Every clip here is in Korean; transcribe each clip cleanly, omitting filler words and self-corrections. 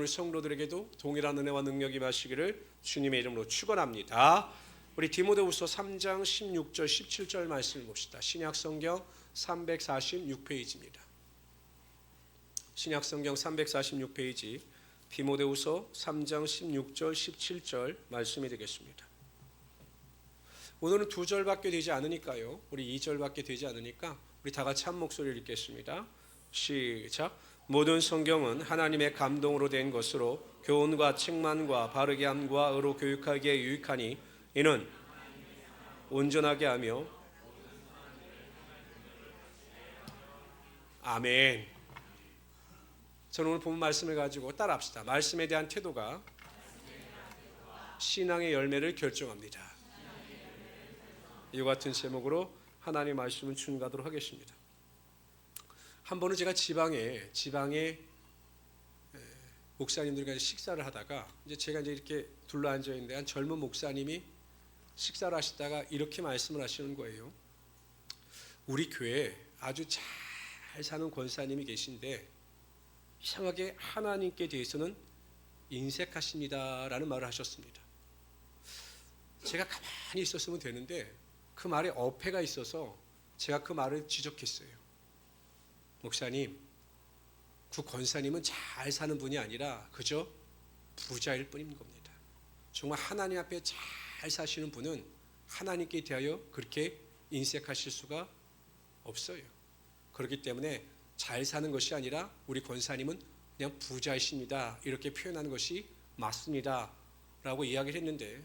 우리 성도들에게도 동일한 은혜와 능력이 임하시기를 주님의 이름으로 축원합니다. 우리 디모데후서 3장 16절 17절 말씀을 봅시다. 신약성경 346페이지입니다. 신약성경 346페이지 디모데후서 3장 16절 17절 말씀이 되겠습니다. 오늘은 2절밖에 되지 않으니까요. 우리 2절밖에 되지 않으니까 우리 다 같이 한 목소리를 읽겠습니다. 시작. 모든 성경은 하나님의 감동으로 된 것으로 교훈과 책망과 바르게 함과 의로 교육하기에 유익하니 이는 온전하게 하며 아멘. 저는 오늘 본 말씀을 가지고 따라합시다. 말씀에 대한 태도가 신앙의 열매를 결정합니다. 이와 같은 제목으로 하나님의 말씀을 준비하도록 하겠습니다. 한 번은 제가 지방에 목사님들과 식사를 하다가 제가 이렇게 둘러앉아 있는데 한 젊은 목사님이 식사를 하시다가 이렇게 말씀을 하시는 거예요. 우리 교회에 아주 잘 사는 권사님이 계신데 이상하게 하나님께 대해서는 인색하십니다라는 말을 하셨습니다. 제가 가만히 있었으면 되는데 그 말에 어폐가 있어서 제가 그 말을 지적했어요. 목사님, 그 권사님은 잘 사는 분이 아니라 그저 부자일 뿐인 겁니다. 정말 하나님 앞에 잘 사시는 분은 하나님께 대하여 그렇게 인색하실 수가 없어요. 그렇기 때문에 잘 사는 것이 아니라 우리 권사님은 그냥 부자이십니다. 이렇게 표현하는 것이 맞습니다. 라고 이야기를 했는데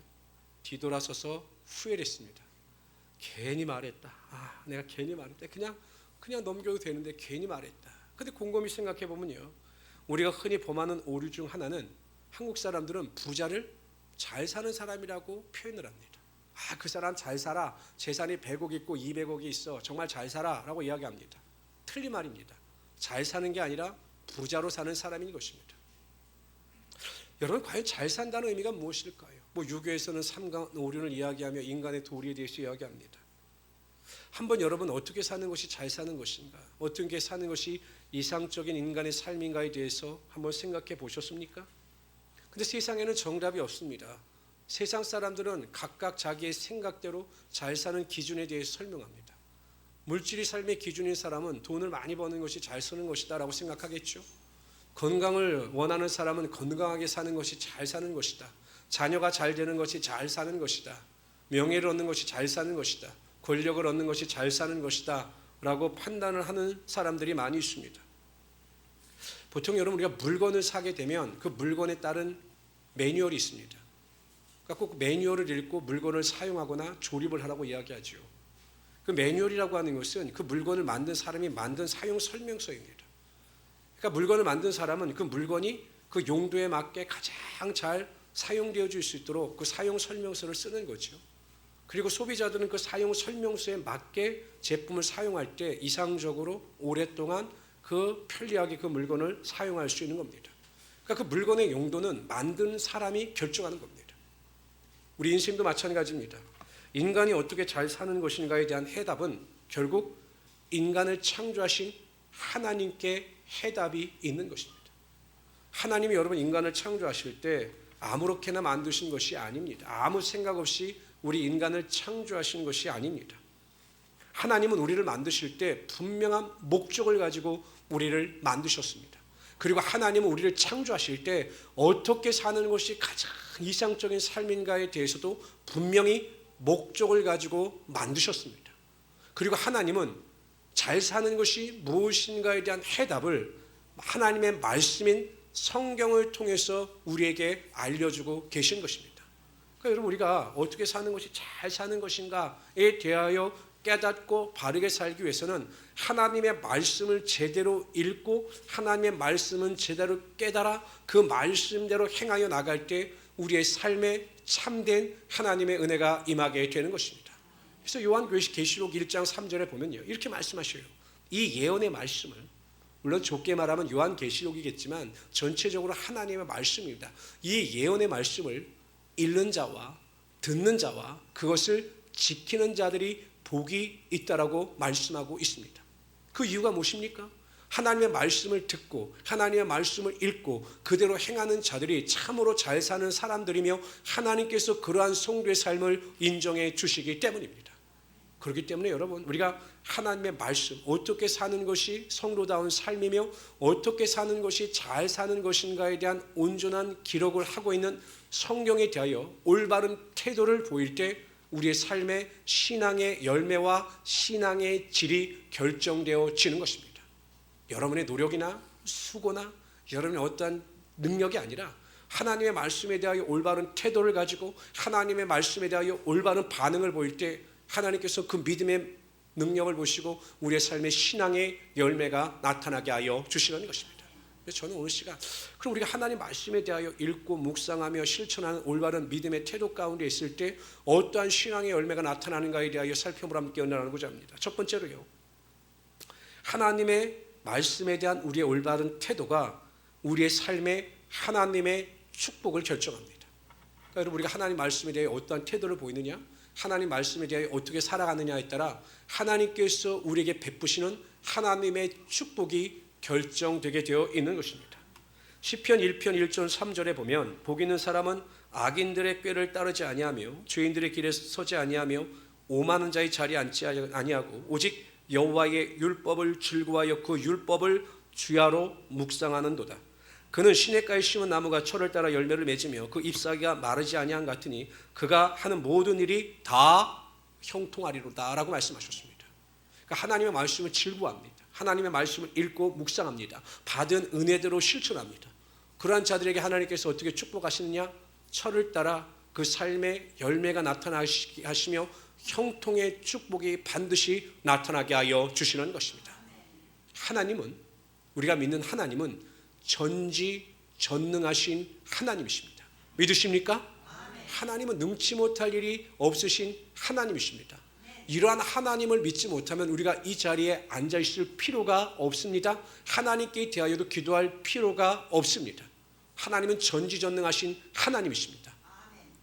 뒤돌아서서 후회를 했습니다. 괜히 말했다. 내가 괜히 말했다. 그냥 넘겨도 되는데 괜히 말했다. 근데 곰곰이 생각해 보면요, 우리가 흔히 범하는 오류 중 하나는 한국 사람들은 부자를 잘 사는 사람이라고 표현을 합니다. 그 사람 잘 살아. 재산이 100억 있고 200억이 있어. 정말 잘 살아 라고 이야기합니다. 틀린 말입니다. 잘 사는 게 아니라 부자로 사는 사람인 것입니다. 여러분, 과연 잘 산다는 의미가 무엇일까요? 유교에서는 삼강 오륜을 이야기하며 인간의 도리에 대해서 이야기합니다. 한번 여러분 어떻게 사는 것이 잘 사는 것인가, 어떻게 사는 것이 이상적인 인간의 삶인가에 대해서 한번 생각해 보셨습니까? 근데 세상에는 정답이 없습니다. 세상 사람들은 각각 자기의 생각대로 잘 사는 기준에 대해서 설명합니다. 물질이 삶의 기준인 사람은 돈을 많이 버는 것이 잘 사는 것이다 라고 생각하겠죠. 건강을 원하는 사람은 건강하게 사는 것이 잘 사는 것이다. 자녀가 잘 되는 것이 잘 사는 것이다. 명예를 얻는 것이 잘 사는 것이다. 권력을 얻는 것이 잘 사는 것이다 라고 판단을 하는 사람들이 많이 있습니다. 보통 여러분, 우리가 물건을 사게 되면 그 물건에 따른 매뉴얼이 있습니다. 그러니까 꼭 매뉴얼을 읽고 물건을 사용하거나 조립을 하라고 이야기하죠. 그 매뉴얼이라고 하는 것은 그 물건을 만든 사람이 만든 사용 설명서입니다. 그러니까 물건을 만든 사람은 그 물건이 그 용도에 맞게 가장 잘 사용되어질 수 있도록 그 사용 설명서를 쓰는 거죠. 그리고 소비자들은 그 사용 설명서에 맞게 제품을 사용할 때 이상적으로 오랫동안 편리하게 그 물건을 사용할 수 있는 겁니다. 그러니까 그 물건의 용도는 만든 사람이 결정하는 겁니다. 우리 인생도 마찬가지입니다. 인간이 어떻게 잘 사는 것인가에 대한 해답은 결국 인간을 창조하신 하나님께 해답이 있는 것입니다. 하나님이 여러분 인간을 창조하실 때 아무렇게나 만드신 것이 아닙니다. 아무 생각 없이 우리 인간을 창조하신 것이 아닙니다. 하나님은 우리를 만드실 때 분명한 목적을 가지고 우리를 만드셨습니다. 그리고 하나님은 우리를 창조하실 때 어떻게 사는 것이 가장 이상적인 삶인가에 대해서도 분명히 목적을 가지고 만드셨습니다. 그리고 하나님은 잘 사는 것이 무엇인가에 대한 해답을 하나님의 말씀인 성경을 통해서 우리에게 알려주고 계신 것입니다. 그러니까 여러분, 우리가 어떻게 사는 것이 잘 사는 것인가에 대하여 깨닫고 바르게 살기 위해서는 하나님의 말씀을 제대로 읽고 하나님의 말씀은 제대로 깨달아 그 말씀대로 행하여 나갈 때 우리의 삶에 참된 하나님의 은혜가 임하게 되는 것입니다. 그래서 요한계시록 1장 3절에 보면요, 이렇게 말씀하셔요. 이 예언의 말씀을, 물론 좁게 말하면 요한계시록이겠지만 전체적으로 하나님의 말씀입니다. 이 예언의 말씀을 읽는 자와 듣는 자와 그것을 지키는 자들이 복이 있다라고 말씀하고 있습니다. 그 이유가 무엇입니까? 하나님의 말씀을 듣고 하나님의 말씀을 읽고 그대로 행하는 자들이 참으로 잘 사는 사람들이며 하나님께서 그러한 성도의 삶을 인정해 주시기 때문입니다. 그렇기 때문에 여러분, 우리가 하나님의 말씀, 어떻게 사는 것이 성도다운 삶이며 어떻게 사는 것이 잘 사는 것인가에 대한 온전한 기록을 하고 있는 성경에 대하여 올바른 태도를 보일 때 우리의 삶의 신앙의 열매와 신앙의 질이 결정되어지는 것입니다. 여러분의 노력이나 수고나 여러분의 어떠한 능력이 아니라 하나님의 말씀에 대하여 올바른 태도를 가지고 하나님의 말씀에 대하여 올바른 반응을 보일 때 하나님께서 그 믿음의 능력을 보시고 우리의 삶의 신앙의 열매가 나타나게 하여 주시는 것입니다. 저는 오늘 시간, 그럼 우리가 하나님 말씀에 대하여 읽고 묵상하며 실천하는 올바른 믿음의 태도 가운데 있을 때 어떠한 신앙의 열매가 나타나는가에 대하여 살펴보라 함께 나누고자 합니다. 첫 번째로요, 하나님의 말씀에 대한 우리의 올바른 태도가 우리의 삶에 하나님의 축복을 결정합니다. 그러니까 여러분, 우리가 하나님 말씀에 대해 어떠한 태도를 보이느냐, 하나님 말씀에 대해 어떻게 살아가느냐에 따라 하나님께서 우리에게 베푸시는 하나님의 축복이 결정되게 되어 있는 것입니다. 시편 1편 1절 3절에 보면 복 있는 사람은 악인들의 꾀를 따르지 아니하며 죄인들의 길에 서지 아니하며 오만한 자의 자리에 앉지 아니하고 오직 여호와의 율법을 즐거워하여 그 율법을 주야로 묵상하는도다. 그는 시냇가에 심은 나무가 철을 따라 열매를 맺으며 그 잎사귀가 마르지 아니한 같으니 그가 하는 모든 일이 다 형통하리로다 라고 말씀하셨습니다. 그러니까 하나님의 말씀을 즐거워합니다. 하나님의 말씀을 읽고 묵상합니다. 받은 은혜대로 실천합니다. 그러한 자들에게 하나님께서 어떻게 축복하시느냐, 철을 따라 그 삶의 열매가 나타나게 하시며 형통의 축복이 반드시 나타나게 하여 주시는 것입니다. 하나님은, 우리가 믿는 하나님은 전지전능하신 하나님이십니다. 믿으십니까? 하나님은 능치 못할 일이 없으신 하나님이십니다. 이러한 하나님을 믿지 못하면 우리가 이 자리에 앉아 있을 필요가 없습니다. 하나님께 대하여도 기도할 필요가 없습니다. 하나님은 전지전능하신 하나님이십니다.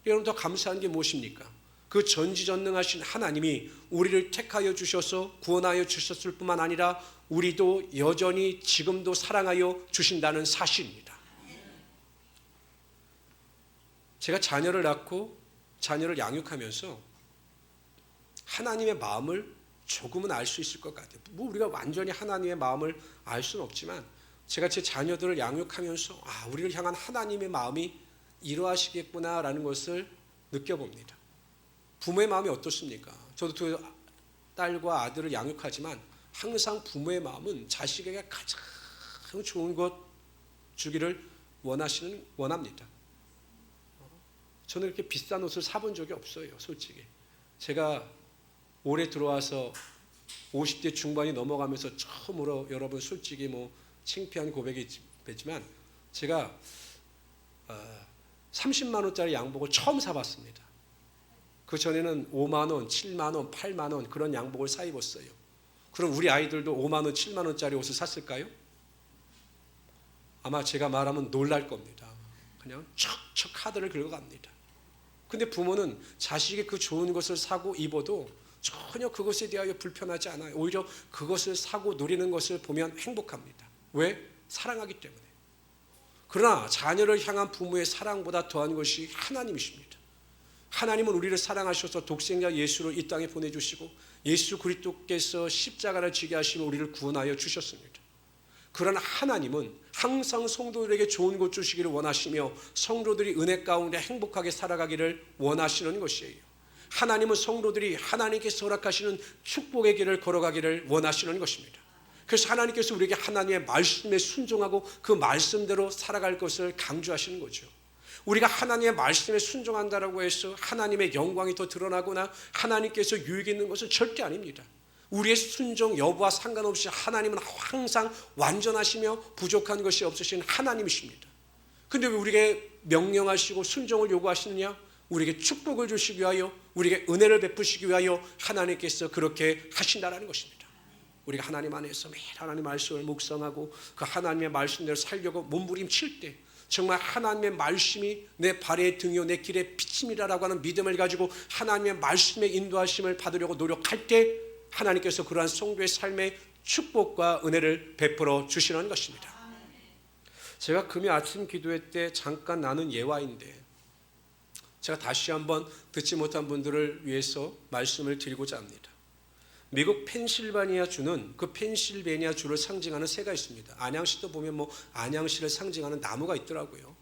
여러분, 더 감사한 게 무엇입니까? 그 전지전능하신 하나님이 우리를 택하여 주셔서 구원하여 주셨을 뿐만 아니라 우리도 여전히 지금도 사랑하여 주신다는 사실입니다. 제가 자녀를 낳고 자녀를 양육하면서 하나님의 마음을 조금은 알 수 있을 것 같아요. 뭐 우리가 완전히 하나님의 마음을 알 수는 없지만 제가 제 자녀들을 양육하면서 우리를 향한 하나님의 마음이 이러하시겠구나라는 것을 느껴봅니다. 부모의 마음이 어떻습니까? 저도 두 딸과 아들을 양육하지만 항상 부모의 마음은 자식에게 가장 좋은 것 주기를 원합니다. 저는 이렇게 비싼 옷을 사본 적이 없어요, 솔직히. 제가 올해 들어와서 50대 중반이 넘어가면서 처음으로, 여러분 솔직히 창피한 고백이지만 제가 30만 원짜리 양복을 처음 사봤습니다. 그 전에는 5만 원, 7만 원, 8만 원 그런 양복을 사 입었어요. 그럼 우리 아이들도 5만 원, 7만 원짜리 옷을 샀을까요? 아마 제가 말하면 놀랄 겁니다. 그냥 척척 카드를 긁어갑니다. 근데 부모는 자식이 그 좋은 것을 사고 입어도 전혀 그것에 대하여 불편하지 않아요. 오히려 그것을 사고 누리는 것을 보면 행복합니다. 왜? 사랑하기 때문에. 그러나 자녀를 향한 부모의 사랑보다 더한 것이 하나님이십니다. 하나님은 우리를 사랑하셔서 독생자 예수를 이 땅에 보내주시고 예수 그리스도께서 십자가를 지게 하시며 우리를 구원하여 주셨습니다. 그러나 하나님은 항상 성도들에게 좋은 것 주시기를 원하시며 성도들이 은혜 가운데 행복하게 살아가기를 원하시는 것이에요. 하나님은 성도들이 하나님께서 허락하시는 축복의 길을 걸어가기를 원하시는 것입니다. 그래서 하나님께서 우리에게 하나님의 말씀에 순종하고 그 말씀대로 살아갈 것을 강조하시는 거죠. 우리가 하나님의 말씀에 순종한다라고 해서 하나님의 영광이 더 드러나거나 하나님께서 유익 있는 것은 절대 아닙니다. 우리의 순종 여부와 상관없이 하나님은 항상 완전하시며 부족한 것이 없으신 하나님이십니다. 그런데 왜 우리에게 명령하시고 순종을 요구하시느냐? 우리에게 축복을 주시기 위하여, 우리에게 은혜를 베푸시기 위하여 하나님께서 그렇게 하신다는 것입니다. 우리가 하나님 안에서 매일 하나님의 말씀을 묵상하고 그 하나님의 말씀대로 살려고 몸부림칠 때 정말 하나님의 말씀이 내 발의 등이요 내 길의 빛입니다라고 하는 믿음을 가지고 하나님의 말씀의 인도하심을 받으려고 노력할 때 하나님께서 그러한 성도의 삶에 축복과 은혜를 베풀어 주시는 것입니다. 제가 금요 아침 기도회 때 잠깐 나눈 예화인데 제가 다시 한번 듣지 못한 분들을 위해서 말씀을 드리고자 합니다. 미국 펜실바니아 주는 그 펜실베니아 주를 상징하는 새가 있습니다. 안양시도 보면 안양시를 상징하는 나무가 있더라고요.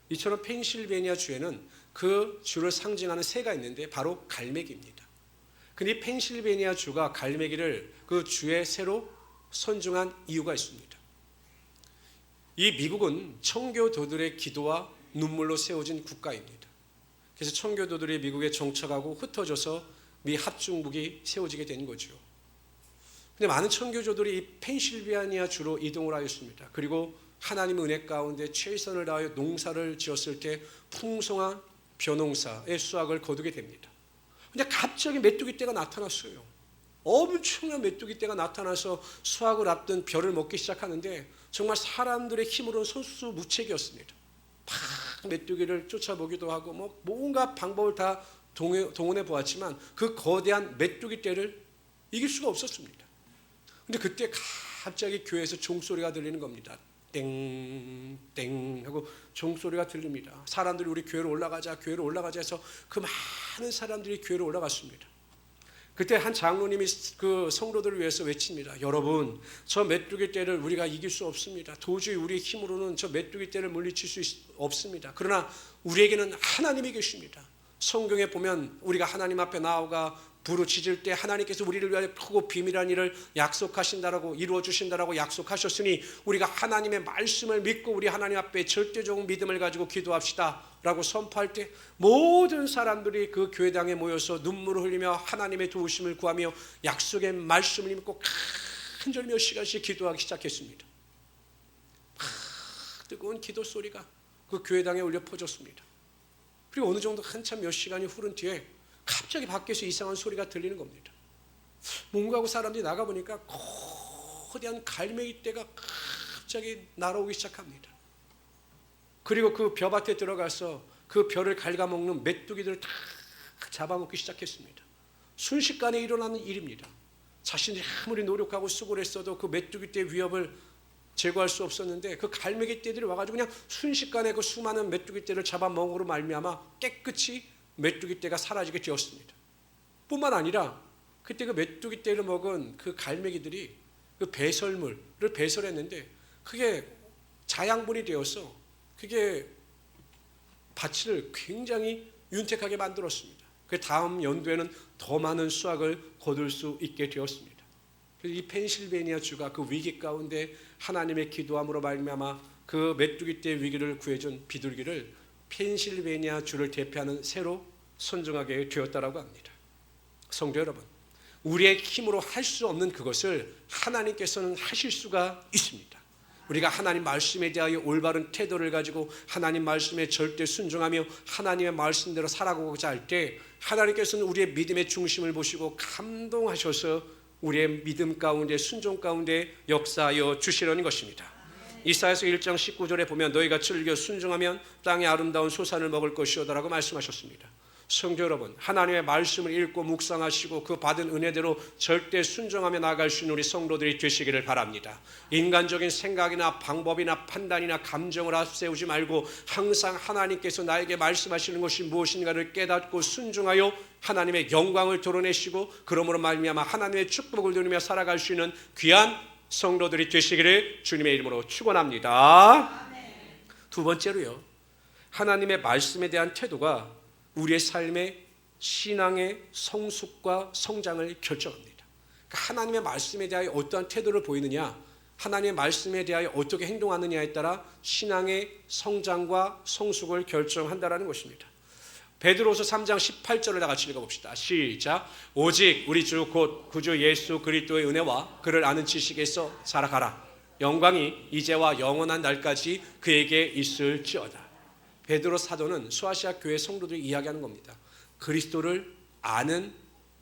이처럼 펜실베니아 주에는 그 주를 상징하는 새가 있는데 바로 갈매기입니다. 근데 이 펜실베니아 주가 갈매기를 그 주의 새로 선정한 이유가 있습니다. 이 미국은 청교도들의 기도와 눈물로 세워진 국가입니다. 그래서 청교도들이 미국에 정착하고 흩어져서 미 합중국이 세워지게 된 거죠. 근데 많은 청교도들이 이 펜실베니아 주로 이동을 하였습니다. 그리고 하나님의 은혜 가운데 최선을 다하여 농사를 지었을 때 풍성한 벼농사의 수확을 거두게 됩니다. 근데 갑자기 메뚜기 떼가 나타났어요. 엄청난 메뚜기 떼가 나타나서 수확을 앞둔 벼를 먹기 시작하는데 정말 사람들의 힘으로는 손수무책이었습니다. 막 메뚜기를 쫓아보기도 하고 뭔가 방법을 다 동원해 보았지만 그 거대한 메뚜기 떼를 이길 수가 없었습니다. 근데 그때 갑자기 교회에서 종소리가 들리는 겁니다. 땡땡 하고 종소리가 들립니다. 사람들이 우리 교회로 올라가자 해서 그 많은 사람들이 교회로 올라갔습니다. 그때 한 장로님이 그 성도들을 위해서 외칩니다. 여러분, 저 메뚜기 떼를 우리가 이길 수 없습니다. 도저히 우리의 힘으로는 저 메뚜기 떼를 물리칠 수 없습니다. 그러나 우리에게는 하나님이 계십니다. 성경에 보면 우리가 하나님 앞에 나아가 부르짖을 때 하나님께서 우리를 위하여 크고 비밀한 일을 약속하신다라고 이루어 주신다라고 약속하셨으니 우리가 하나님의 말씀을 믿고 우리 하나님 앞에 절대적인 믿음을 가지고 기도합시다 라고 선포할 때 모든 사람들이 그 교회당에 모여서 눈물을 흘리며 하나님의 도우심을 구하며 약속의 말씀을 믿고 간절히 몇 시간씩 기도하기 시작했습니다. 뜨거운 기도 소리가 그 교회당에 울려 퍼졌습니다. 그리고 어느 정도 한참 몇 시간이 흐른 뒤에 갑자기 밖에서 이상한 소리가 들리는 겁니다. 뭔가 하고 사람들이 나가보니까 거대한 갈매기 떼가 갑자기 날아오기 시작합니다. 그리고 그 벼밭에 들어가서 그 벼를 갉아먹는 메뚜기들을 다 잡아먹기 시작했습니다. 순식간에 일어나는 일입니다. 자신들이 아무리 노력하고 수고를 했어도 그 메뚜기 떼 위협을 제거할 수 없었는데 그 갈매기 떼들이 와가지고 그냥 순식간에 그 수많은 메뚜기 떼를 잡아먹으로 말미암아 깨끗이 메뚜기 떼가 사라지게 되었습니다. 뿐만 아니라 그때 그 메뚜기 떼를 먹은 그 갈매기들이 그 배설물을 배설했는데 그게 자양분이 되어서 그게 밭을 굉장히 윤택하게 만들었습니다. 그 다음 연도에는 더 많은 수확을 거둘 수 있게 되었습니다. 이 펜실베니아 주가 그 위기 가운데 하나님의 기도함으로 말미암아 그 메뚜기 떼 위기를 구해준 비둘기를 펜실베니아 주를 대표하는 새로 선정하게 되었다라고 합니다. 성도 여러분, 우리의 힘으로 할 수 없는 그것을 하나님께서는 하실 수가 있습니다. 우리가 하나님 말씀에 대하여 올바른 태도를 가지고 하나님 말씀에 절대 순종하며 하나님의 말씀대로 살아가고자 할 때 하나님께서는 우리의 믿음의 중심을 보시고 감동하셔서 우리의 믿음 가운데 순종 가운데 역사하여 주시려는 것입니다. 이사야서 1장 19절에 보면 너희가 즐겨 순종하면 땅의 아름다운 소산을 먹을 것이오다라고 말씀하셨습니다. 성도 여러분, 하나님의 말씀을 읽고 묵상하시고 그 받은 은혜대로 절대 순종하며 나아갈 수 있는 우리 성도들이 되시기를 바랍니다. 인간적인 생각이나 방법이나 판단이나 감정을 앞세우지 말고 항상 하나님께서 나에게 말씀하시는 것이 무엇인가를 깨닫고 순종하여 하나님의 영광을 드러내시고 그러므로 말미암아 하나님의 축복을 누리며 살아갈 수 있는 귀한 성도들이 되시기를 주님의 이름으로 축원합니다. 두 번째로요, 하나님의 말씀에 대한 태도가 우리의 삶의 신앙의 성숙과 성장을 결정합니다. 그러니까 하나님의 말씀에 대하여 어떠한 태도를 보이느냐, 하나님의 말씀에 대하여 어떻게 행동하느냐에 따라 신앙의 성장과 성숙을 결정한다라는 것입니다. 베드로서 3장 18절을 다 같이 읽어봅시다. 시작. 오직 우리 주 곧 구주 예수 그리스도의 은혜와 그를 아는 지식에서 자라가라. 영광이 이제와 영원한 날까지 그에게 있을지어다. 베드로 사도는 소아시아 교회 성도들이 이야기하는 겁니다. 그리스도를 아는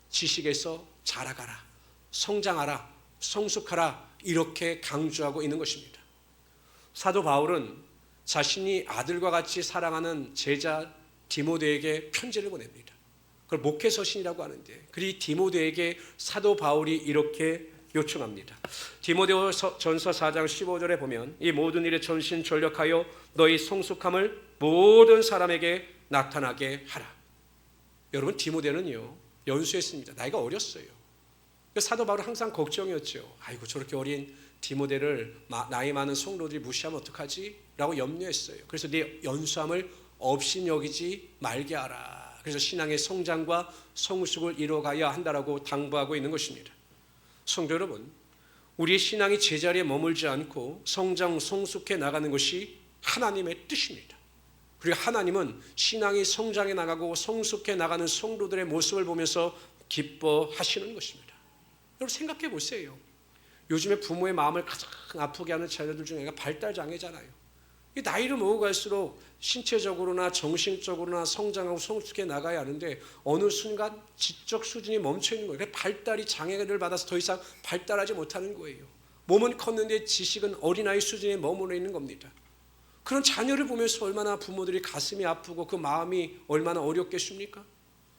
지식에서 자라가라, 성장하라, 성숙하라 이렇게 강조하고 있는 것입니다. 사도 바울은 자신이 아들과 같이 사랑하는 제자 디모데에게 편지를 보냅니다. 그걸 목회서신이라고 하는데 그 디모데에게 사도 바울이 이렇게 요청합니다. 디모데전서 4장 15절에 보면 이 모든 일에 전심전력하여 너희 성숙함을 모든 사람에게 나타나게 하라. 여러분, 디모데는요 연수했습니다. 나이가 어렸어요. 사도 바울은 항상 걱정이었죠. 아이고, 저렇게 어린 디모데를 나이 많은 성도들이 무시하면 어떡하지? 라고 염려했어요. 그래서 네 연수함을 없이 여기지 말게 하라. 그래서 신앙의 성장과 성숙을 이루어가야 한다라고 당부하고 있는 것입니다. 성도 여러분, 우리의 신앙이 제자리에 머물지 않고 성장, 성숙해 나가는 것이 하나님의 뜻입니다. 그리고 하나님은 신앙이 성장해 나가고 성숙해 나가는 성도들의 모습을 보면서 기뻐하시는 것입니다. 여러분 생각해 보세요. 요즘에 부모의 마음을 가장 아프게 하는 자녀들 중에 하나가 발달장애잖아요. 나이를 먹어갈수록 신체적으로나 정신적으로나 성장하고 성숙해 나가야 하는데 어느 순간 지적 수준이 멈춰 있는 거예요. 발달이 장애를 받아서 더 이상 발달하지 못하는 거예요. 몸은 컸는데 지식은 어린아이 수준에 머무르 있는 겁니다. 그런 자녀를 보면서 얼마나 부모들이 가슴이 아프고 그 마음이 얼마나 어렵겠습니까?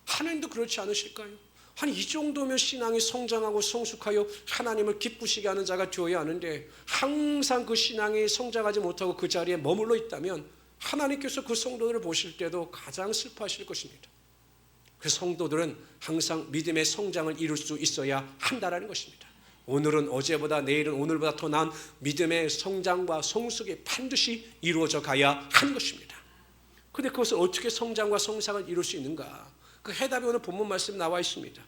하나님도 그렇지 않으실까요? 한 이 정도면 신앙이 성장하고 성숙하여 하나님을 기쁘시게 하는 자가 되어야 하는데 항상 그 신앙이 성장하지 못하고 그 자리에 머물러 있다면 하나님께서 그 성도들을 보실 때도 가장 슬퍼하실 것입니다. 그래서 성도들은 항상 믿음의 성장을 이룰 수 있어야 한다는 것입니다. 오늘은 어제보다, 내일은 오늘보다 더 나은 믿음의 성장과 성숙이 반드시 이루어져 가야 하는 것입니다. 그런데 그것을 어떻게 성장과 성장을 이룰 수 있는가? 그 해답이 오늘 본문 말씀에 나와 있습니다.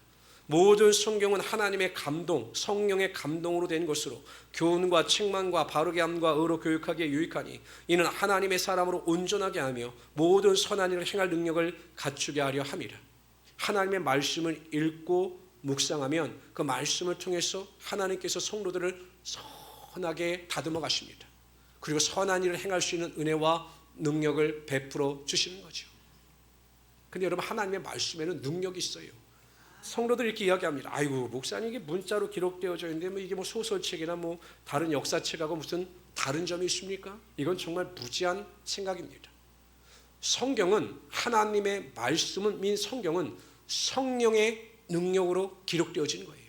모든 성경은 하나님의 감동, 성령의 감동으로 된 것으로 교훈과 책망과 바르게 함과 의로 교육하기에 유익하니 이는 하나님의 사람으로 온전하게 하며 모든 선한 일을 행할 능력을 갖추게 하려 함이라. 하나님의 말씀을 읽고 묵상하면 그 말씀을 통해서 하나님께서 성도들을 선하게 다듬어 가십니다. 그리고 선한 일을 행할 수 있는 은혜와 능력을 베풀어 주시는 거죠. 근데 여러분, 하나님의 말씀에는 능력이 있어요. 성도들 이렇게 이야기합니다. 아이고, 목사님 이게 문자로 기록되어져 있는데 이게 뭐 소설책이나 뭐 다른 역사책하고 무슨 다른 점이 있습니까? 이건 정말 무지한 생각입니다. 성경은 하나님의 말씀은 성경은 성령의 능력으로 기록되어진 거예요.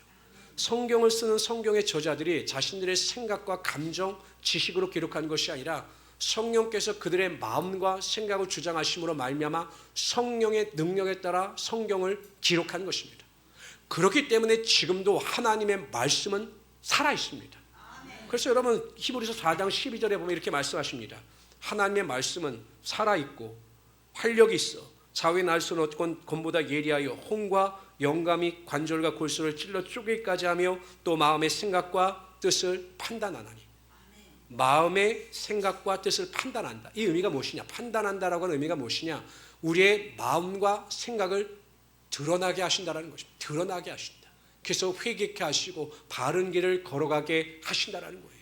성경을 쓰는 성경의 저자들이 자신들의 생각과 감정, 지식으로 기록한 것이 아니라 성령께서 그들의 마음과 생각을 주장하심으로 말미암아 성령의 능력에 따라 성경을 기록한 것입니다. 그렇기 때문에 지금도 하나님의 말씀은 살아있습니다. 그래서 여러분 히브리서 4장 12절에 보면 이렇게 말씀하십니다. 하나님의 말씀은 살아있고 활력이 있어 좌우에 날 수는 없건 검보다 예리하여 혼과 영감이 관절과 골수를 찔러 쪼개기까지 하며 또 마음의 생각과 뜻을 판단하나니. 마음의 생각과 뜻을 판단한다. 이 의미가 무엇이냐? 판단한다라고 하는 의미가 무엇이냐? 우리의 마음과 생각을 드러나게 하신다라는 것입니다. 드러나게 하신다. 그래서 회개케 하시고 바른 길을 걸어가게 하신다라는 거예요.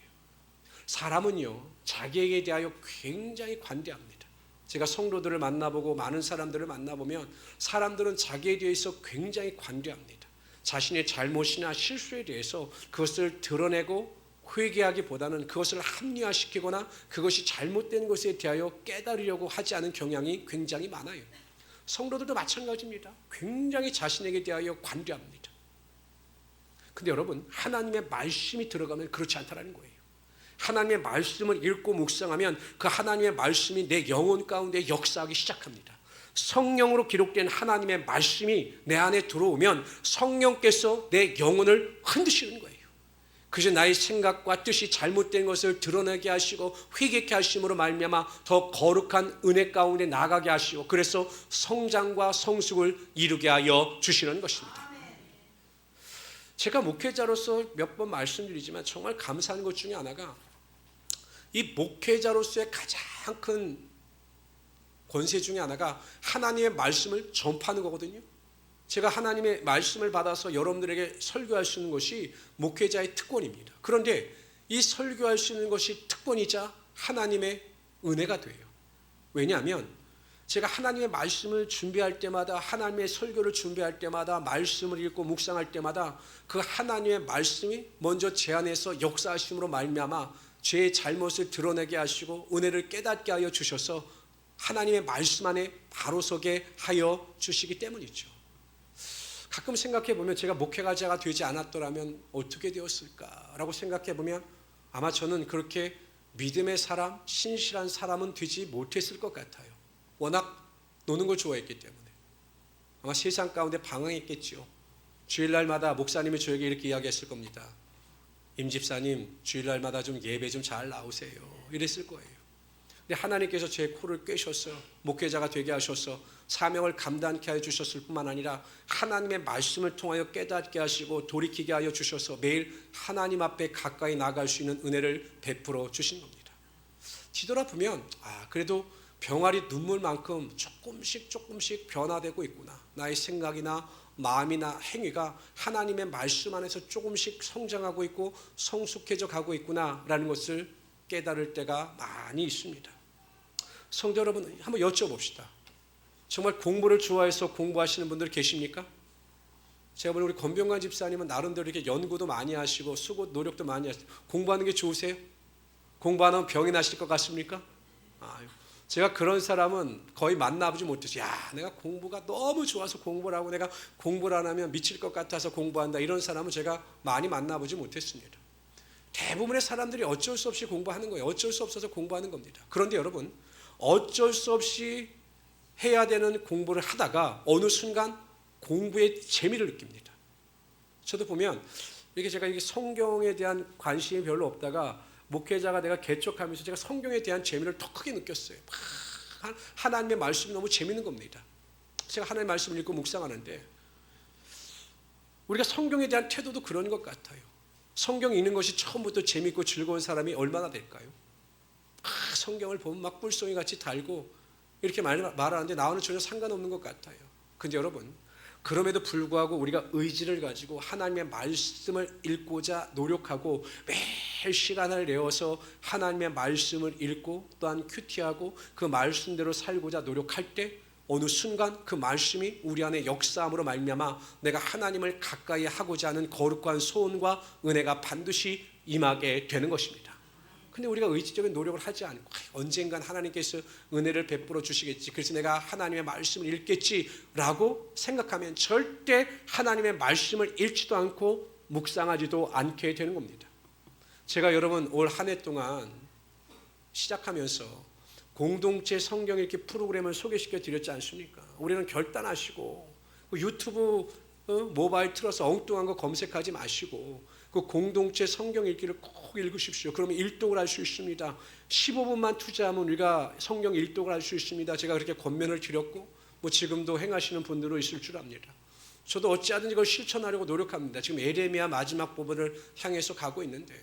사람은요 자기에게 대하여 굉장히 관대합니다. 제가 성도들을 만나보고 많은 사람들을 만나보면 사람들은 자기에 대해서 굉장히 관대합니다. 자신의 잘못이나 실수에 대해서 그것을 드러내고 회개하기보다는 그것을 합리화시키거나 그것이 잘못된 것에 대하여 깨달으려고 하지 않은 경향이 굉장히 많아요. 성도들도 마찬가지입니다. 굉장히 자신에게 대하여 관대합니다. 근데 여러분, 하나님의 말씀이 들어가면 그렇지 않다는 거예요. 하나님의 말씀을 읽고 묵상하면 그 하나님의 말씀이 내 영혼 가운데 역사하기 시작합니다. 성령으로 기록된 하나님의 말씀이 내 안에 들어오면 성령께서 내 영혼을 흔드시는 거예요. 그저 나의 생각과 뜻이 잘못된 것을 드러내게 하시고 회개케 하심으로 말미암아 더 거룩한 은혜 가운데 나가게 하시고 그래서 성장과 성숙을 이루게 하여 주시는 것입니다. 제가 목회자로서 몇 번 말씀드리지만 정말 감사한 것 중에 하나가 이 목회자로서의 가장 큰 권세 중에 하나가 하나님의 말씀을 전파하는 거거든요. 제가 하나님의 말씀을 받아서 여러분들에게 설교할 수 있는 것이 목회자의 특권입니다. 그런데 이 설교할 수 있는 것이 특권이자 하나님의 은혜가 돼요. 왜냐하면 제가 하나님의 말씀을 준비할 때마다 하나님의 설교를 준비할 때마다 말씀을 읽고 묵상할 때마다 그 하나님의 말씀이 먼저 제 안에서 역사하심으로 말미암아 죄의 잘못을 드러내게 하시고 은혜를 깨닫게 하여 주셔서 하나님의 말씀 안에 바로 서게 하여 주시기 때문이죠. 가끔 생각해 보면 제가 목회자가 되지 않았더라면 어떻게 되었을까라고 생각해 보면 아마 저는 그렇게 믿음의 사람, 신실한 사람은 되지 못했을 것 같아요. 워낙 노는 걸 좋아했기 때문에. 아마 세상 가운데 방황했겠지요. 주일날마다 목사님이 저에게 이렇게 이야기했을 겁니다. 임 집사님, 주일날마다 좀 예배 좀 잘 나오세요. 이랬을 거예요. 근데 하나님께서 제 코를 꿰셔서 목회자가 되게 하셔서 사명을 감당케 해주셨을 뿐만 아니라 하나님의 말씀을 통하여 깨닫게 하시고 돌이키게 하여 주셔서 매일 하나님 앞에 가까이 나갈 수 있는 은혜를 베풀어 주신 겁니다. 뒤돌아보면 그래도 병아리 눈물만큼 조금씩 변화되고 있구나. 나의 생각이나 마음이나 행위가 하나님의 말씀 안에서 조금씩 성장하고 있고 성숙해져 가고 있구나라는 것을 깨달을 때가 많이 있습니다. 성도 여러분, 한번 여쭤봅시다. 정말 공부를 좋아해서 공부하시는 분들 계십니까? 제가 보는 우리 권병관 집사님은 나름대로 이렇게 연구도 많이 하시고 수고 노력도 많이 하시고 공부하는 게 좋으세요? 공부 안 하면 병이 나실 것 같습니까? 제가 그런 사람은 거의 만나보지 못했어요. 내가 공부가 너무 좋아서 공부를 하고 내가 공부를 안 하면 미칠 것 같아서 공부한다. 이런 사람은 제가 많이 만나보지 못했습니다. 대부분의 사람들이 어쩔 수 없이 공부하는 거예요. 어쩔 수 없어서 공부하는 겁니다. 그런데 여러분, 어쩔 수 없이 해야 되는 공부를 하다가 어느 순간 공부의 재미를 느낍니다. 저도 보면 이렇게 제가 이게 성경에 대한 관심이 별로 없다가 목회자가 내가 개척하면서 제가 성경에 대한 재미를 더 크게 느꼈어요. 하나님의 말씀이 너무 재미있는 겁니다. 제가 하나님의 말씀을 읽고 묵상하는데 우리가 성경에 대한 태도도 그런 것 같아요. 성경 읽는 것이 처음부터 재미있고 즐거운 사람이 얼마나 될까요? 성경을 보면 막 꿀송이 같이 달고 이렇게 말하는데 나와는 전혀 상관없는 것 같아요. 근데 여러분, 그럼에도 불구하고 우리가 의지를 가지고 하나님의 말씀을 읽고자 노력하고 매일 시간을 내어서 하나님의 말씀을 읽고 또한 큐티하고 그 말씀대로 살고자 노력할 때 어느 순간 그 말씀이 우리 안에 역사함으로 말미암아 내가 하나님을 가까이 하고자 하는 거룩한 소원과 은혜가 반드시 임하게 되는 것입니다. 근데 우리가 의지적인 노력을 하지 않고 언젠간 하나님께서 은혜를 베풀어 주시겠지, 그래서 내가 하나님의 말씀을 읽겠지라고 생각하면 절대 하나님의 말씀을 읽지도 않고 묵상하지도 않게 되는 겁니다. 제가 여러분 올 한 해 동안 시작하면서 공동체 성경 읽기 프로그램을 소개시켜 드렸지 않습니까? 우리는 결단하시고 유튜브 모바일 틀어서 엉뚱한 거 검색하지 마시고 그 공동체 성경 읽기를 꼭 읽으십시오. 그러면 일독을 할 수 있습니다. 15분만 투자하면 우리가 성경 일독을 할 수 있습니다. 제가 그렇게 권면을 드렸고 지금도 행하시는 분들도 있을 줄 압니다. 저도 어찌하든지 이걸 실천하려고 노력합니다. 지금 에레미야 마지막 부분을 향해서 가고 있는데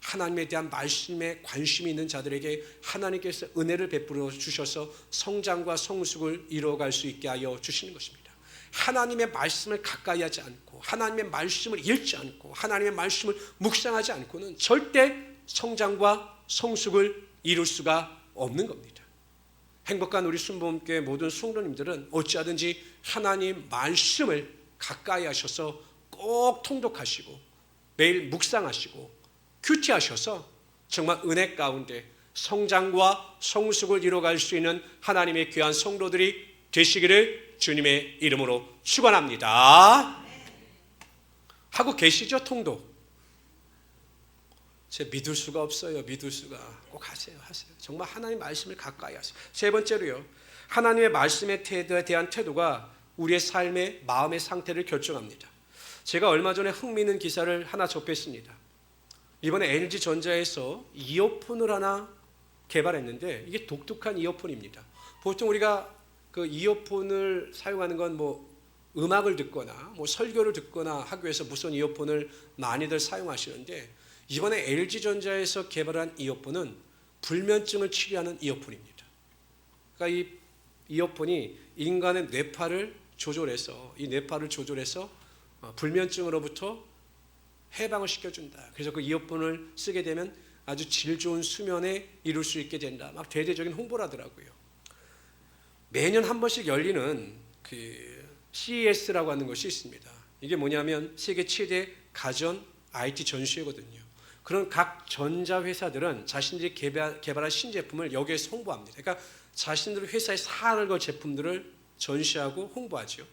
하나님에 대한 말씀에 관심이 있는 자들에게 하나님께서 은혜를 베풀어 주셔서 성장과 성숙을 이루어갈 수 있게 하여 주시는 것입니다. 하나님의 말씀을 가까이 하지 않고 하나님의 말씀을 읽지 않고 하나님의 말씀을 묵상하지 않고는 절대 성장과 성숙을 이룰 수가 없는 겁니다. 행복한 우리 순복음교회 모든 성도님들은 어찌하든지 하나님 말씀을 가까이 하셔서 꼭 통독하시고 매일 묵상하시고 큐티하셔서 정말 은혜 가운데 성장과 성숙을 이루어갈 수 있는 하나님의 귀한 성도들이 되시기를 주님의 이름으로 축원합니다. 하고 계시죠? 통독. 제가 믿을 수가 없어요. 믿을 수가. 꼭 하세요. 정말 하나님 말씀을 가까이 하세요. 세 번째로요, 하나님의 말씀에 대한 태도가 우리의 삶의 마음의 상태를 결정합니다. 제가 얼마 전에 흥미있는 기사를 하나 접했습니다. 이번에 LG전자에서 이어폰을 하나 개발했는데 이게 독특한 이어폰입니다. 보통 우리가 그 이어폰을 사용하는 건 음악을 듣거나 설교를 듣거나 하기 위해서 무선 이어폰을 많이들 사용하시는데 이번에 LG전자에서 개발한 이어폰은 불면증을 치료하는 이어폰입니다. 그러니까 이 이어폰이 인간의 뇌파를 조절해서 불면증으로부터 해방을 시켜준다. 그래서 그 이어폰을 쓰게 되면 아주 질 좋은 수면에 이룰 수 있게 된다. 막 대대적인 홍보를 하더라고요. 매년 한 번씩 열리는 그 CES라고 하는 것이 있습니다. 이게 뭐냐면 세계 최대 가전 IT 전시회거든요. 그런 각 전자회사들은 자신들이 개발한 신제품을 여기에서 홍보합니다. 그러니까 자신들 회사의 사활을 걸 제품들을 전시하고 홍보하죠.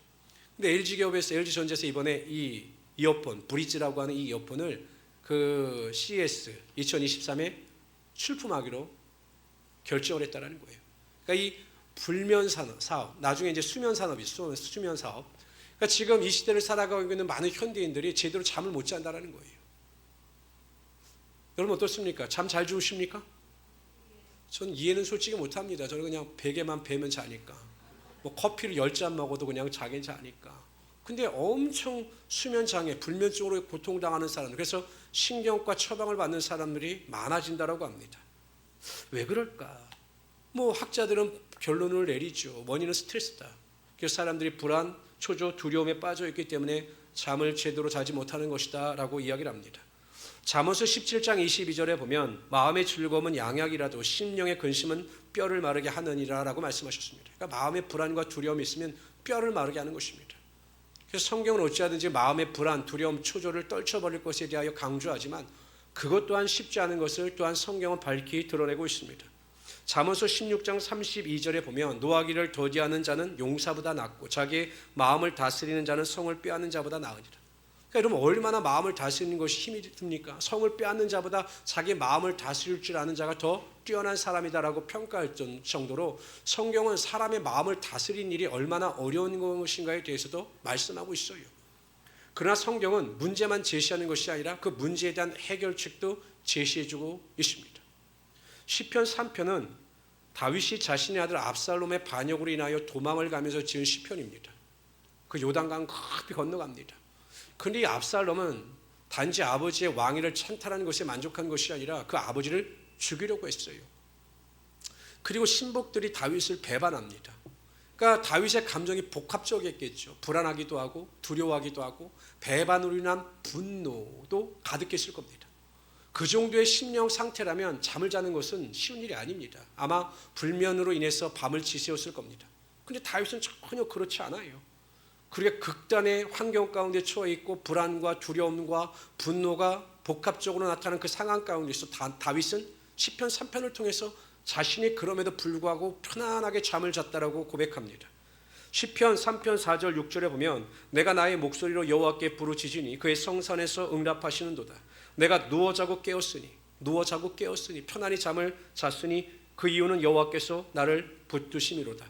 근데 LG기업에서 LG전자에서 이번에 이 이어폰 브리즈라고 하는 이 이어폰을 그 CES 2023에 출품하기로 결정을 했다라는 거예요. 그러니까 이 불면 사업, 나중에 이제 수면 산업이 수면 사업. 그러니까 지금 이 시대를 살아가고 있는 많은 현대인들이 제대로 잠을 못 잔다라는 거예요. 여러분 어떻습니까? 잠 잘 주무십니까? 전 이해는 솔직히 못합니다. 저는 그냥 베개만 베면 자니까. 뭐 커피를 10잔 먹어도 그냥 자긴 자니까. 근데 엄청 수면장애, 불면증으로 고통당하는 사람들, 그래서 신경과 처방을 받는 사람들이 많아진다라고 합니다. 왜 그럴까? 뭐 학자들은 결론을 내리죠. 원인은 스트레스다. 그래서 사람들이 불안, 초조, 두려움에 빠져 있기 때문에 잠을 제대로 자지 못하는 것이다 라고 이야기를 합니다. 잠언서 17장 22절에 보면 마음의 즐거움은 양약이라도 심령의 근심은 뼈를 마르게 하느니라 라고 말씀하셨습니다. 그러니까 마음의 불안과 두려움이 있으면 뼈를 마르게 하는 것입니다. 그래서 성경은 어찌하든지 마음의 불안, 두려움, 초조를 떨쳐버릴 것에 대하여 강조하지만 그것 또한 쉽지 않은 것을 또한 성경은 밝히 드러내고 있습니다. 잠언서 16장 32절에 보면 노하기를 더디하는 자는 용사보다 낫고 자기의 마음을 다스리는 자는 성을 빼앗는 자보다 나으니라. 그러니까 여러분 얼마나 마음을 다스리는 것이 힘이 듭니까? 성을 빼앗는 자보다 자기 마음을 다스릴 줄 아는 자가 더 뛰어난 사람이다라고 평가할 정도로 성경은 사람의 마음을 다스리는 일이 얼마나 어려운 것인가에 대해서도 말씀하고 있어요. 그러나 성경은 문제만 제시하는 것이 아니라 그 문제에 대한 해결책도 제시해주고 있습니다. 시편 3편은 다윗이 자신의 아들 압살롬의 반역으로 인하여 도망을 가면서 지은 시편입니다. 그 요단강 급히 건너갑니다. 그런데 이 압살롬은 단지 아버지의 왕위를 찬탈하는 것에 만족한 것이 아니라 그 아버지를 죽이려고 했어요. 그리고 신복들이 다윗을 배반합니다. 그러니까 다윗의 감정이 복합적이었겠죠. 불안하기도 하고 두려워하기도 하고 배반으로 인한 분노도 가득했을 겁니다. 그 정도의 심령 상태라면 잠을 자는 것은 쉬운 일이 아닙니다. 아마 불면으로 인해서 밤을 지새웠을 겁니다. 그런데 다윗은 전혀 그렇지 않아요. 그렇게 극단의 환경 가운데 처해 있고 불안과 두려움과 분노가 복합적으로 나타나는 그 상황 가운데서 다윗은 시편 3편을 통해서 자신이 그럼에도 불구하고 편안하게 잠을 잤다라고 고백합니다. 시편 3편 4절 6절에 보면 내가 나의 목소리로 여호와께 부르짖으니 그의 성산에서 응답하시는도다. 내가 누워 자고 깨었으니 편안히 잠을 잤으니 그 이유는 여호와께서 나를 붙드심이로다.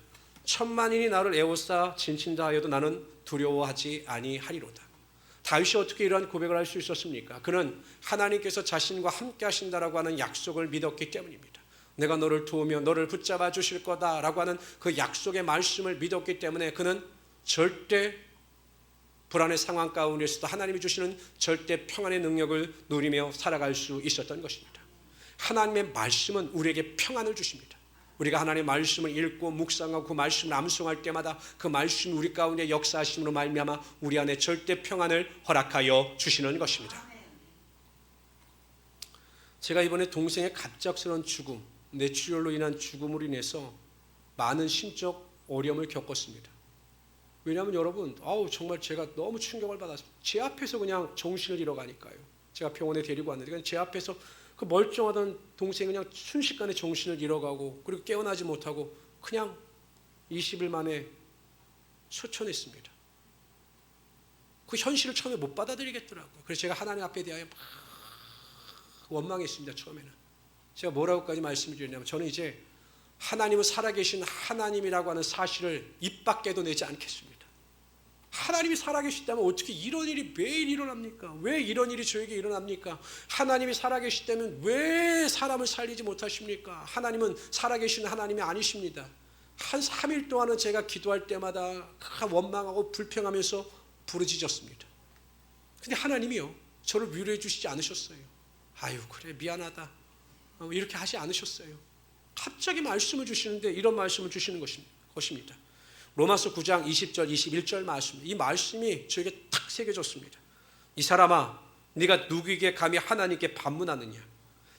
천만인이 나를 에워싸 진친다 하여도 나는 두려워하지 아니하리로다. 다윗이 어떻게 이러한 고백을 할 수 있었습니까? 그는 하나님께서 자신과 함께 하신다라고 하는 약속을 믿었기 때문입니다. 내가 너를 도우며 너를 붙잡아 주실 거다라고 하는 그 약속의 말씀을 믿었기 때문에 그는 절대 불안의 상황 가운데서도 하나님이 주시는 절대 평안의 능력을 누리며 살아갈 수 있었던 것입니다. 하나님의 말씀은 우리에게 평안을 주십니다. 우리가 하나님의 말씀을 읽고 묵상하고 그 말씀을 암송할 때마다 그 말씀이 우리 가운데 역사하심으로 말미암아 우리 안에 절대 평안을 허락하여 주시는 것입니다. 제가 이번에 동생의 갑작스러운 죽음, 뇌출혈로 인한 죽음으로 인해서 많은 심적 어려움을 겪었습니다. 왜냐하면 여러분, 정말 제가 너무 충격을 받았어요. 제 앞에서 그냥 정신을 잃어가니까요. 제가 병원에 데리고 왔는데 그냥 제 앞에서 그 멀쩡하던 동생이 그냥 순식간에 정신을 잃어가고 그리고 깨어나지 못하고 그냥 20일 만에 소천했습니다. 그 현실을 처음에 못 받아들이겠더라고요. 그래서 제가 하나님 앞에 대하여 막 원망했습니다. 처음에는. 제가 뭐라고까지 말씀을 드렸냐면 저는 이제 하나님은 살아계신 하나님이라고 하는 사실을 입 밖에도 내지 않겠습니다. 하나님이 살아계시다면 어떻게 이런 일이 매일 일어납니까? 왜 이런 일이 저에게 일어납니까? 하나님이 살아계시다면 왜 사람을 살리지 못하십니까? 하나님은 살아계신 하나님이 아니십니다. 한 3일 동안은 제가 기도할 때마다 원망하고 불평하면서 부르짖었습니다. 근데 하나님이요, 저를 위로해 주시지 않으셨어요. 아유 그래 미안하다 이렇게 하지 않으셨어요. 갑자기 말씀을 주시는데 이런 말씀을 주시는 것입니다. 로마서 9장 20절 21절 말씀, 이 말씀이 저에게 탁 새겨졌습니다. 이 사람아 네가 누구에게 감히 하나님께 반문하느냐?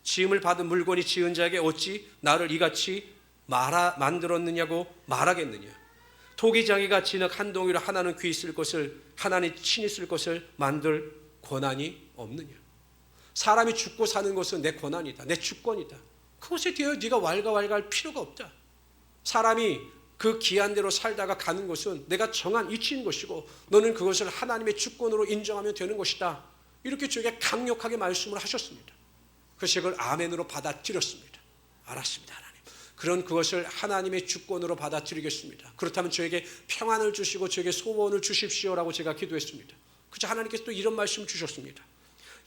지음을 받은 물건이 지은 자에게 어찌 나를 이같이 만들었느냐고 말하겠느냐? 토기장이가 진흙 한 동이로 하나는 귀 있을 것을 하나님 친히 쓸 것을 만들 권한이 없느냐? 사람이 죽고 사는 것은 내 권한이다, 내 주권이다. 그것에 대해 네가 왈가왈가할 필요가 없다. 사람이 그 기한대로 살다가 가는 것은 내가 정한 이치인 것이고 너는 그것을 하나님의 주권으로 인정하면 되는 것이다. 이렇게 저에게 강력하게 말씀을 하셨습니다. 그래서 제가 아멘으로 받아들였습니다. 알았습니다, 하나님. 그런 그것을 하나님의 주권으로 받아들이겠습니다. 그렇다면 저에게 평안을 주시고 저에게 소원을 주십시오라고 제가 기도했습니다. 그래서 하나님께서 또 이런 말씀을 주셨습니다.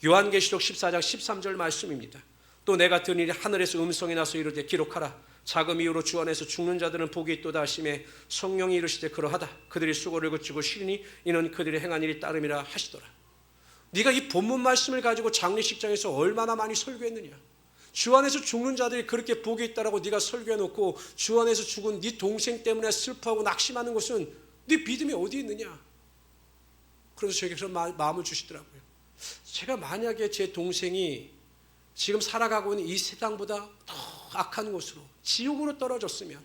요한계시록 14장 13절 말씀입니다. 또 내가 들으니 하늘에서 음성이 나서 이르되 기록하라. 자금 이후로 주 안에서 죽는 자들은 복이 있도다 하시매 성령이 이르시되 그러하다. 그들이 수고를 그치고 쉬리니 이는 그들이 행한 일이 따름이라 하시더라. 네가 이 본문 말씀을 가지고 장례식장에서 얼마나 많이 설교했느냐. 주 안에서 죽는 자들이 그렇게 복이 있다라고 네가 설교해놓고 주 안에서 죽은 네 동생 때문에 슬퍼하고 낙심하는 것은 네 믿음이 어디 있느냐. 그래서 저에게 그런 마음을 주시더라고요. 제가 만약에 제 동생이 지금 살아가고 있는 이 세상보다 더 악한 곳으로 지옥으로 떨어졌으면,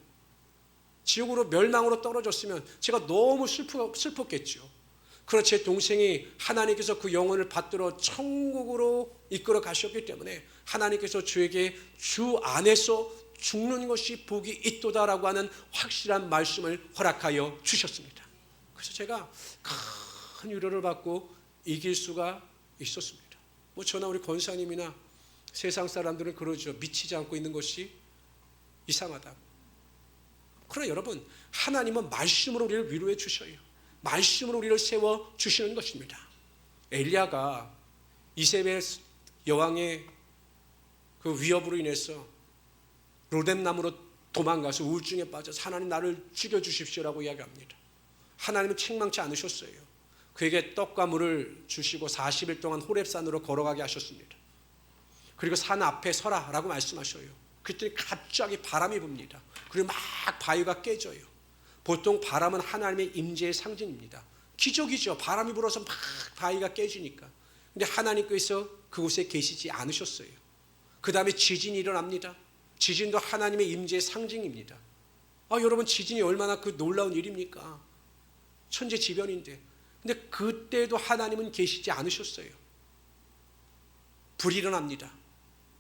지옥으로 멸망으로 떨어졌으면 제가 너무 슬펐겠죠. 그러나 제 동생이 하나님께서 그 영혼을 받들어 천국으로 이끌어 가셨기 때문에 하나님께서 저에게 주 안에서 죽는 것이 복이 있도다라고 하는 확실한 말씀을 허락하여 주셨습니다. 그래서 제가 큰 위로를 받고 이길 수가 있었습니다. 뭐 저나 우리 권사님이나 세상 사람들은 그러죠. 미치지 않고 있는 것이 이상하다고. 그러나 여러분, 하나님은 말씀으로 우리를 위로해 주셔요. 말씀으로 우리를 세워 주시는 것입니다. 엘리야가 이세벨 여왕의 그 위협으로 인해서 로뎀나무로 도망가서 우울증에 빠져서 하나님 나를 죽여주십시오라고 이야기합니다. 하나님은 책망치 않으셨어요. 그에게 떡과 물을 주시고 40일 동안 호렙산으로 걸어가게 하셨습니다. 그리고 산 앞에 서라라고 말씀하셔요. 그랬더니 갑자기 바람이 붑니다. 그리고 막 바위가 깨져요. 보통 바람은 하나님의 임재의 상징입니다. 기적이죠. 바람이 불어서 막 바위가 깨지니까. 근데 하나님께서 그곳에 계시지 않으셨어요. 그 다음에 지진이 일어납니다. 지진도 하나님의 임재의 상징입니다. 여러분, 지진이 얼마나 그 놀라운 일입니까? 천재지변인데. 근데 그때도 하나님은 계시지 않으셨어요. 불이 일어납니다.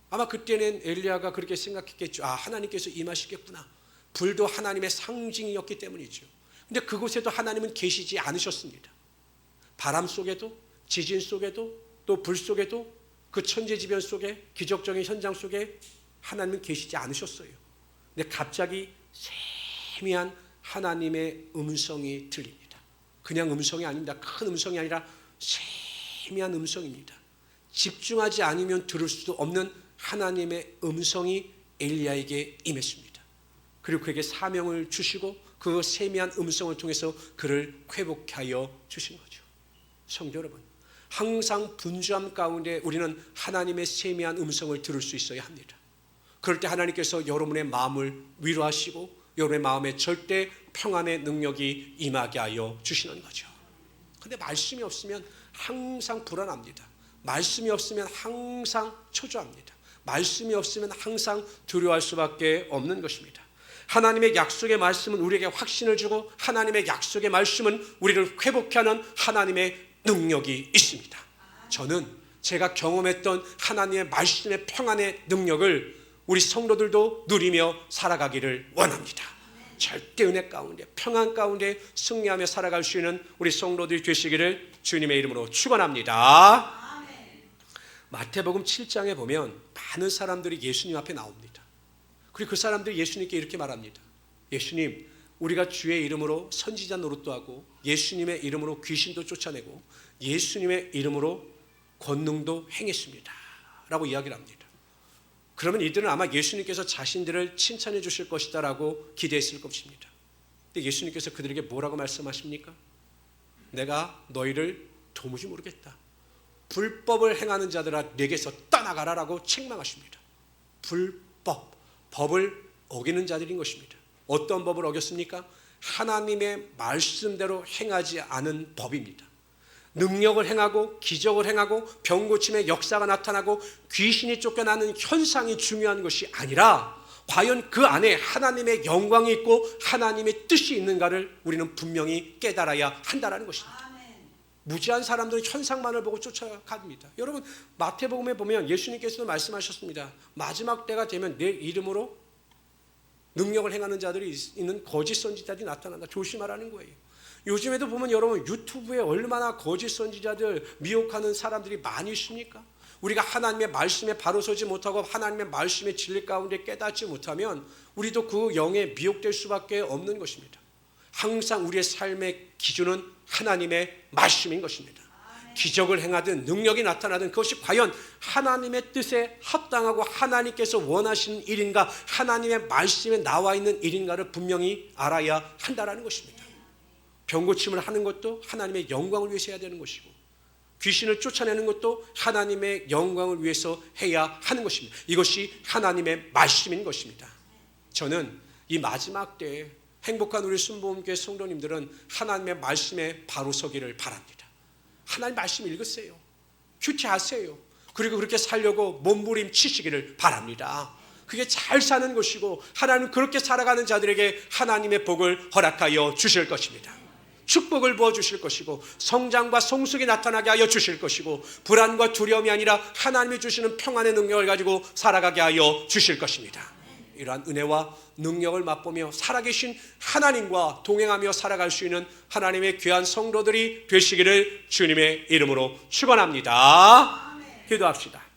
아마 그때는 엘리야가 그렇게 생각했겠죠. 하나님께서 임하시겠구나. 불도 하나님의 상징이었기 때문이죠. 근데 그곳에도 하나님은 계시지 않으셨습니다. 바람 속에도, 지진 속에도, 또 불 속에도, 그 천재지변 속에, 기적적인 현장 속에 하나님은 계시지 않으셨어요. 근데 갑자기 세미한 하나님의 음성이 들립니다. 그냥 음성이 아닙니다. 큰 음성이 아니라 세미한 음성입니다. 집중하지 않으면 들을 수도 없는 하나님의 음성이 엘리야에게 임했습니다. 그리고 그에게 사명을 주시고 그 세미한 음성을 통해서 그를 회복하여 주신 거죠. 성도 여러분, 항상 분주함 가운데 우리는 하나님의 세미한 음성을 들을 수 있어야 합니다. 그럴 때 하나님께서 여러분의 마음을 위로하시고 여러분의 마음에 절대 평안의 능력이 임하게 하여 주시는 거죠. 그런데 말씀이 없으면 항상 불안합니다. 말씀이 없으면 항상 초조합니다. 말씀이 없으면 항상 두려워할 수밖에 없는 것입니다. 하나님의 약속의 말씀은 우리에게 확신을 주고 하나님의 약속의 말씀은 우리를 회복케 하는 하나님의 능력이 있습니다. 저는 제가 경험했던 하나님의 말씀의 평안의 능력을 우리 성도들도 누리며 살아가기를 원합니다. 절대 은혜 가운데 평안 가운데 승리하며 살아갈 수 있는 우리 성도들이 되시기를 주님의 이름으로 축원합니다. 마태복음 7장에 보면 많은 사람들이 예수님 앞에 나옵니다. 그리고 그 사람들이 예수님께 이렇게 말합니다. 예수님, 우리가 주의 이름으로 선지자 노릇도 하고 예수님의 이름으로 귀신도 쫓아내고 예수님의 이름으로 권능도 행했습니다 라고 이야기를 합니다. 그러면 이들은 아마 예수님께서 자신들을 칭찬해 주실 것이다 라고 기대했을 것입니다. 근데 예수님께서 그들에게 뭐라고 말씀하십니까? 내가 너희를 도무지 모르겠다. 불법을 행하는 자들아 내게서 떠나가라 라고 책망하십니다. 불법, 법을 어기는 자들인 것입니다. 어떤 법을 어겼습니까? 하나님의 말씀대로 행하지 않은 법입니다. 능력을 행하고 기적을 행하고 병 고침의 역사가 나타나고 귀신이 쫓겨나는 현상이 중요한 것이 아니라 과연 그 안에 하나님의 영광이 있고 하나님의 뜻이 있는가를 우리는 분명히 깨달아야 한다는 것입니다. 무지한 사람들은 현상만을 보고 쫓아갑니다. 여러분, 마태복음에 보면 예수님께서도 말씀하셨습니다. 마지막 때가 되면 내 이름으로 능력을 행하는 자들이 있는 거짓 선지자들이 나타난다. 조심하라는 거예요. 요즘에도 보면 여러분 유튜브에 얼마나 거짓 선지자들 미혹하는 사람들이 많이 있습니까? 우리가 하나님의 말씀에 바로 서지 못하고 하나님의 말씀의 진리 가운데 깨닫지 못하면 우리도 그 영에 미혹될 수밖에 없는 것입니다. 항상 우리의 삶의 기준은 하나님의 말씀인 것입니다. 기적을 행하든 능력이 나타나든 그것이 과연 하나님의 뜻에 합당하고 하나님께서 원하시는 일인가, 하나님의 말씀에 나와 있는 일인가를 분명히 알아야 한다는 것입니다. 병고침을 하는 것도 하나님의 영광을 위해서 해야 되는 것이고, 귀신을 쫓아내는 것도 하나님의 영광을 위해서 해야 하는 것입니다. 이것이 하나님의 말씀인 것입니다. 저는 이 마지막 때에 행복한 우리 순복음교회 성도님들은 하나님의 말씀에 바로 서기를 바랍니다. 하나님 말씀 읽으세요. 큐티하세요. 그리고 그렇게 살려고 몸부림치시기를 바랍니다. 그게 잘 사는 것이고 하나님 그렇게 살아가는 자들에게 하나님의 복을 허락하여 주실 것입니다. 축복을 부어주실 것이고 성장과 성숙이 나타나게 하여 주실 것이고 불안과 두려움이 아니라 하나님이 주시는 평안의 능력을 가지고 살아가게 하여 주실 것입니다. 이러한 은혜와 능력을 맛보며 살아계신 하나님과 동행하며 살아갈 수 있는 하나님의 귀한 성도들이 되시기를 주님의 이름으로 축원합니다. 기도합시다.